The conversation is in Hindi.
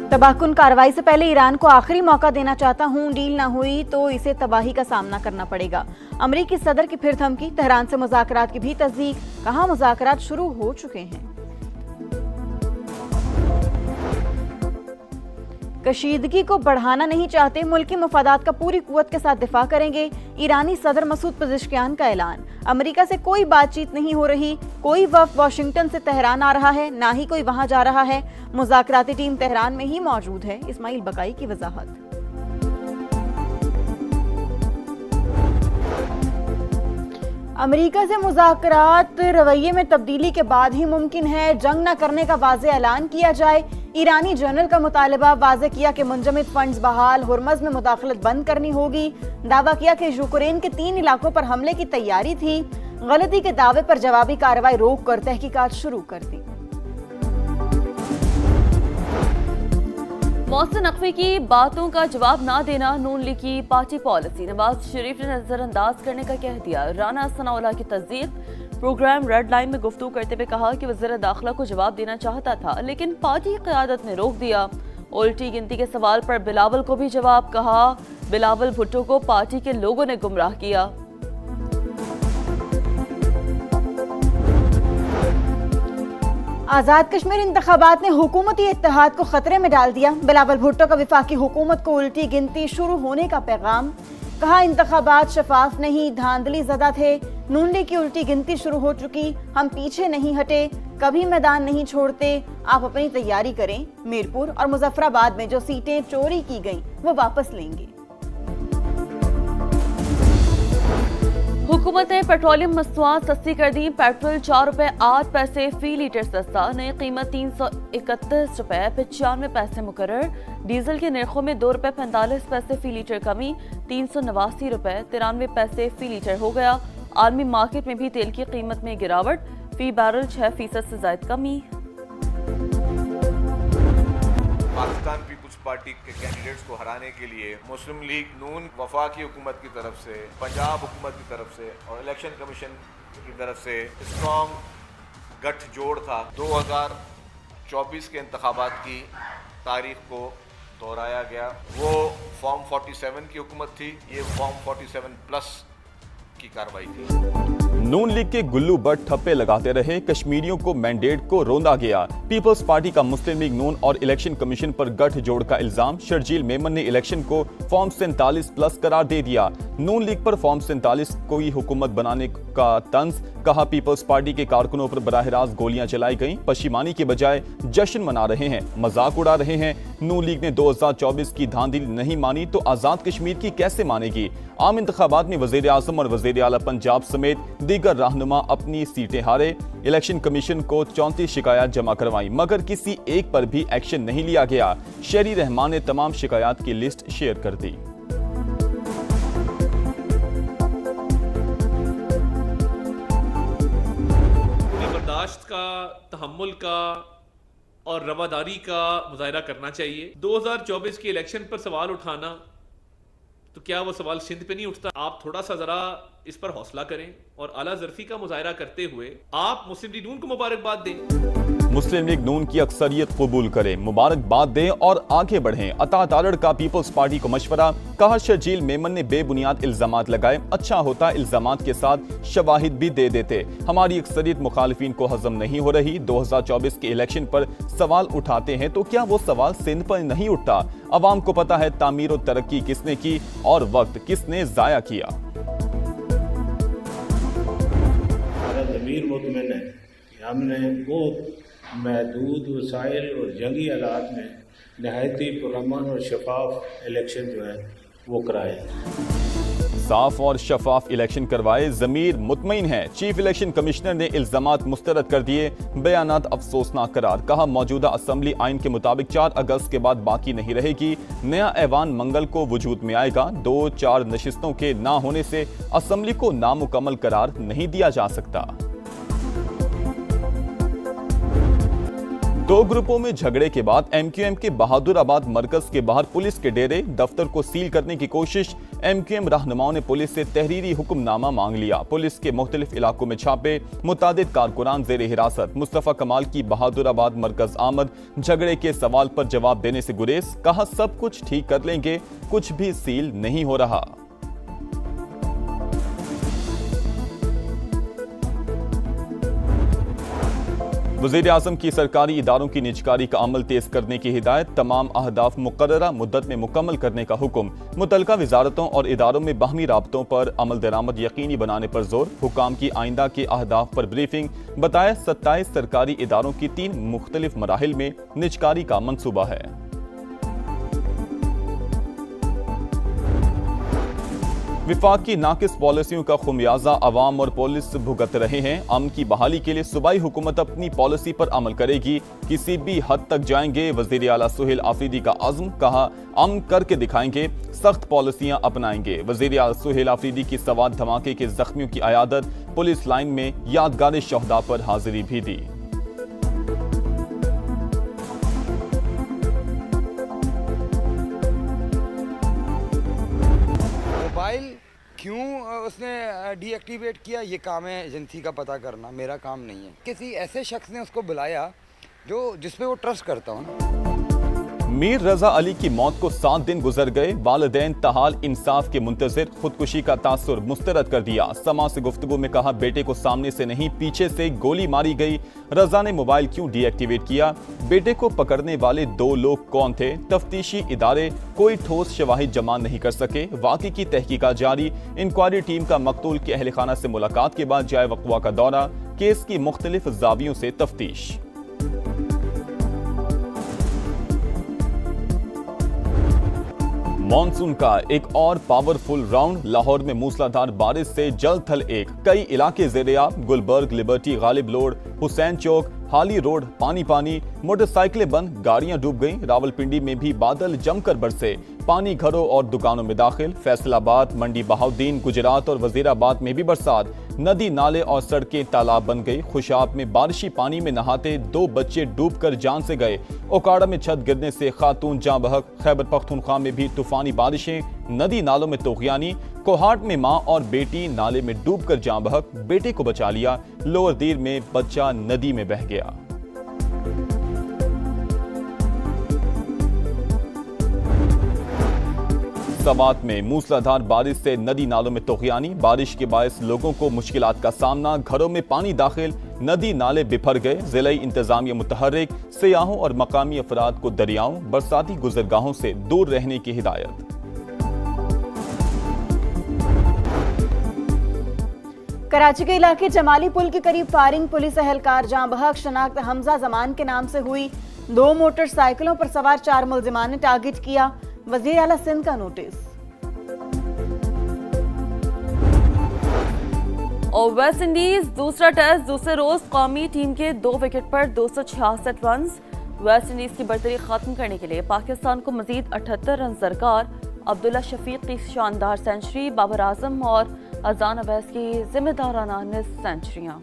तबाहकुन कार्रवाई से पहले ईरान को आखिरी मौका देना चाहता हूं, डील न हुई तो इसे तबाही का सामना करना पड़ेगा। अमेरिकी सदर की फिर धमकी, तेहरान से मुज़ाकरात की भी तस्दीक, कहा मुज़ाकरात शुरू हो चुके हैं। कशीदगी को बढ़ाना नहीं चाहते, मुल्की मफादात का पूरी कुव्वत के साथ दिफा करेंगे। ईरानी सदर मसूद पेज़ेश्कियान का ऐलान, अमेरिका से कोई बातचीत नहीं हो रही, कोई वफ़द वाशिंगटन से तेहरान आ रहा है, ना ही कोई वहां जा रहा है, मुज़ाकराती टीम तेहरान में ही मौजूद है। इस्माइल बकाई की वजाहत। अमेरिका से मुज़ाकरात रवैये में तब्दीली के बाद ही मुमकिन है, जंग न करने का वाज़ेह ऐलान किया जाए। ईरानी जनरल का मुतालबा, वाज़ेह किया कि मुंजमद फंड्स बहाल, हुर्मज़ में मुदाखलत बंद करनी होगी। दावा किया कि यूक्रेन के 3 इलाकों पर हमले की तैयारी थी। गलती के दावे पर जवाबी कार्रवाई रोक कर तहकीकात शुरू कर दी। मोहसिन नकवी की बातों का जवाब ना देना नून लीग की पार्टी पॉलिसी, नवाज शरीफ ने नजरअंदाज करने का कह दिया। राना सनाउल्लाह की तस्दीक, प्रोग्राम रेड लाइन में गुफ्तगू करते हुए कहा कि वज़ीर दाखिला को जवाब देना चाहता था, लेकिन पार्टी की क़यादत ने रोक दिया। उल्टी गिनती के सवाल पर बिलावल को भी जवाब, कहा बिलावल भुट्टो को पार्टी के लोगों ने गुमराह किया। आज़ाद कश्मीर इंतखाबात ने हुकूमती इत्तेहाद को खतरे में डाल दिया। बिलावल भुट्टो का वफाकी हुकूमत को उल्टी गिनती शुरू होने का पैगाम, कहा इंतखाबात शफाफ नहीं, धांधली ज़दा थे। नून लीग की उल्टी गिनती शुरू हो चुकी, हम पीछे नहीं हटे, कभी मैदान नहीं छोड़ते। आप अपनी तैयारी करें, मीरपुर और मुजफ्फराबाद में जो सीटें चोरी की गईं वो वापस लेंगे। हुकूमत ने पेट्रोलियम मसनूआत सस्ती कर दी। पेट्रोल 4 रुपए 8 पैसे फी लीटर सस्ता, नई कीमत 331 रुपए 95 पैसे मुकर्रर। डीजल के निर्खों में 2 रुपए 45 पैसे फी लीटर कमी, 389 रुपए 93 पैसे फी लीटर हो गया। आलमी मार्केट में भी तेल की कीमत में गिरावट, फी बैरल 6% से ज्यादा कमी। पाकिस्तान पीपुल्स पार्टी के कैंडिडेट्स को हराने के लिए मुस्लिम लीग नून वफाकी हुकूमत की तरफ से, पंजाब हुकूमत की तरफ से और इलेक्शन कमीशन की तरफ से स्ट्रॉन्ग गठजोड़ था। 2024 के इंतखाबात की तारीख को दोहराया गया। वो फॉर्म 47 की हुकूमत थी, ये फॉर्म 47 प्लस की कार्रवाई थी। नून लीग के गुल्लू बट ठप्पे लगाते रहे, कश्मीरियों को मैंडेट को रोंदा गया। पीपल्स पार्टी का मुस्लिम लीग नून और इलेक्शन कमीशन पर गठजोड़ का इल्जाम, शर्जील मेमन ने इलेक्शन को फॉर्म 47 प्लस करार दे दिया। नून लीग पर फॉर्म 47 को ही हुकूमत बनाने का तंज, कहा पीपल्स पार्टी के कारकुनों पर बराह रास्त गोलियां चलाई गईं, पशिमानी के बजाय जश्न मना रहे हैं, मजाक उड़ा रहे हैं। नून लीग ने 2024 की धांधली नहीं मानी तो आजाद कश्मीर की कैसे मानेगी। आम इंतखाबात में वजीर आजम और वजीर आला पंजाब समेत दीगर रहनुमा अपनी सीटें हारे। इलेक्शन कमीशन को 34 शिकायत जमा करवाई, मगर किसी एक पर भी एक्शन नहीं लिया गया। शेरी रहमान ने तमाम शिकायत की लिस्ट शेयर कर दी। बर्दाश्त का, तहम्मुल का और रवादारी का मुजाहरा करना चाहिए। 2024 के इलेक्शन पर सवाल उठाना, तो क्या वो सवाल सिंध पे नहीं उठता? आप थोड़ा सा जरा इस पर हौसला करें और आला ज़र्फी का मुजाहरा करते हुए आप मुस्लिम लीग नून को मुबारकबाद दें। मुस्लिम लीग नून की अक्सरियत कबूल करें, मुबारकबाद दें और आगे बढ़ें। अता तारड़ का पीपल्स पार्टी को मशवरा, कहा शर्जील मेमन ने बेबुनियाद इल्जामात लगाए, अच्छा होता इल्जामात के साथ शवाहिद भी दे देते। हमारी अक्सरियत मुखालिफिन को हजम नहीं हो रही। 2024 के इलेक्शन पर सवाल उठाते हैं तो क्या वो सवाल सिंध पर नहीं उठता? अवाम को पता है तामीर और तरक्की किसने की और वक्त किसने जाया किया। ज़मीर मुतमिन है कि हमने बहुत महदूद वसाइल और जंगी हालात में नहायती पुरअमन और शफाफ इलेक्शन जो है वो कराए। साफ और शफाफ इलेक्शन करवाए, ज़मीर मुतमईन है। चीफ इलेक्शन कमिश्नर ने इल्जामात मुस्तरद कर दिए, बयानात अफसोसनाक करार, कहा मौजूदा असम्बली आइन के मुताबिक 4 अगस्त के बाद बाकी नहीं रहेगी। नया ऐवान मंगल को वजूद में आएगा। 2-4 नशिस्तों के ना होने से असम्बली को नामुकम्मल करार नहीं दिया जा सकता। दो ग्रुपों में झगड़े के बाद एमक्यूएम के बहादुराबाद मरकज के बाहर पुलिस के डेरे दफ्तर को सील करने की कोशिश। एमक्यूएम रहनुमाओं ने पुलिस से तहरीरी हुक्मनामा मांग लिया। पुलिस के मुख्तलिफ इलाकों में छापे, मुतादिद कारकुनान जेर हिरासत। मुस्तफा कमाल की बहादुराबाद मरकज आमद, झगड़े के सवाल पर जवाब देने से गुरेज। कहा सब कुछ ठीक कर लेंगे, कुछ भी सील नहीं हो रहा। वज़ीर-ए-आज़म की सरकारी इदारों की निजकारी का अमल तेज करने की हिदायत। तमाम अहदाफ मुकर्ररा मुद्दत में मुकम्मल करने का हुक्म। मुतल्लिका वजारतों और इदारों में बाहमी राब्तों पर अमल दरामद यकीनी बनाने पर जोर। हुकाम की आइंदा के अहदाफ पर ब्रीफिंग। बताया 27 सरकारी इदारों की 3 मुख्तलिफ मराहिल में निजकारी का मंसूबा है। विफाक की नाकिस पॉलिसियों का खुमियाजा अवाम और पुलिस भुगत रहे हैं। अमन की बहाली के लिए सूबाई हुकूमत अपनी पॉलिसी पर अमल करेगी, किसी भी हद तक जाएंगे। वज़ीर आला सुहेल आफरीदी का अज़्म। कहा अमन करके दिखाएंगे, सख्त पॉलिसियां अपनाएंगे। वज़ीर आला सुहेल आफरीदी की सवात धमाके के जख्मियों की अयादत। पुलिस लाइन में यादगार शहदा पर हाजिरी भी दी। मोबाइल क्यों उसने डीएक्टिवेट किया, ये काम है एजेंसी का पता करना, मेरा काम नहीं है। किसी ऐसे शख्स ने उसको बुलाया जो जिस पे वो ट्रस्ट करता हो ना। मीर रजा अली की मौत को 7 दिन गुजर गए। वालिदैन तहाल इंसाफ के मुंतजिर। खुदकुशी का तासुर मुस्तरद कर दिया। समा से गुफ्तगू में कहा बेटे को सामने से नहीं पीछे से गोली मारी गई। रजा ने मोबाइल क्यों डीएक्टिवेट किया? बेटे को पकड़ने वाले 2 लोग कौन थे? तफ्तीशी इदारे कोई ठोस शवाहिद जमा नहीं कर सके। वाक़ई की तहकीकात जारी। इंक्वायरी टीम का मकतूल के अहल खाना से मुलाकात के बाद जाए वक़वा का दौरा। केस की मुख्तलिफ जावियों से तफ्तीश। मॉनसून का एक और पावरफुल राउंड। लाहौर में मूसलाधार बारिश से जल थल एक। कई इलाके ज़ेर-ए-आब। गुलबर्ग, लिबर्टी, गालिब रोड, हुसैन चौक, हाली रोड पानी पानी। मोटरसाइकिलें बंद, गाड़ियां डूब गईं। रावलपिंडी में भी बादल जमकर बरसे। पानी घरों और दुकानों में दाखिल। फैसलाबाद, मंडी बहाउद्दीन, गुजरात और वजीराबाद में भी बरसात। नदी नाले और सड़कें तालाब बन गई। खुशाब में बारिशी पानी में नहाते 2 बच्चे डूबकर जान से गए। ओकाड़ा में छत गिरने से खातून जाँ बहक। खैबर पख्तूनख्वा में भी तूफानी बारिशें। नदी नालों में तोग़यानी। कोहाट में मां और बेटी नाले में डूबकर जाँ बहक। बेटे को बचा लिया। लोअर दीर में बच्चा नदी में बह गया। सवात में मूसलाधार बारिश से नदी नालों में तोग़यानी। बारिश के बायस लोगों को मुश्किलात का सामना। घरों में पानी दाखिल। नदी नाले बिफर गए। ज़िला इंतजामिया मुतहर्रिक। सियाहों और मकामी अफराद को दरियाओं, बरसाती गुजरगाहों से दूर रहने की हिदायत। कराची के इलाके जमाली पुल के करीब फायरिंग। पुलिस एहलकार जाँ बहक। शनाख्त हमजा जमान के नाम से हुई। 2 मोटरसाइकिलों पर सवार 4 मुलजिमान ने टारगेट किया। वज़ीर आला सिंध का नोटिस। और वेस्ट इंडीज दूसरा टेस्ट दूसरे रोज कौमी टीम के 2 विकेट पर 266 रन। वेस्ट इंडीज की बर्तरी खत्म करने के लिए पाकिस्तान को मजीद 78 रन दरकार। अब्दुल्ला शफीक की शानदार सेंचुरी, बाबर आजम और अजान अवैस की जिम्मेदाराना निस्फ सेंचुरियां।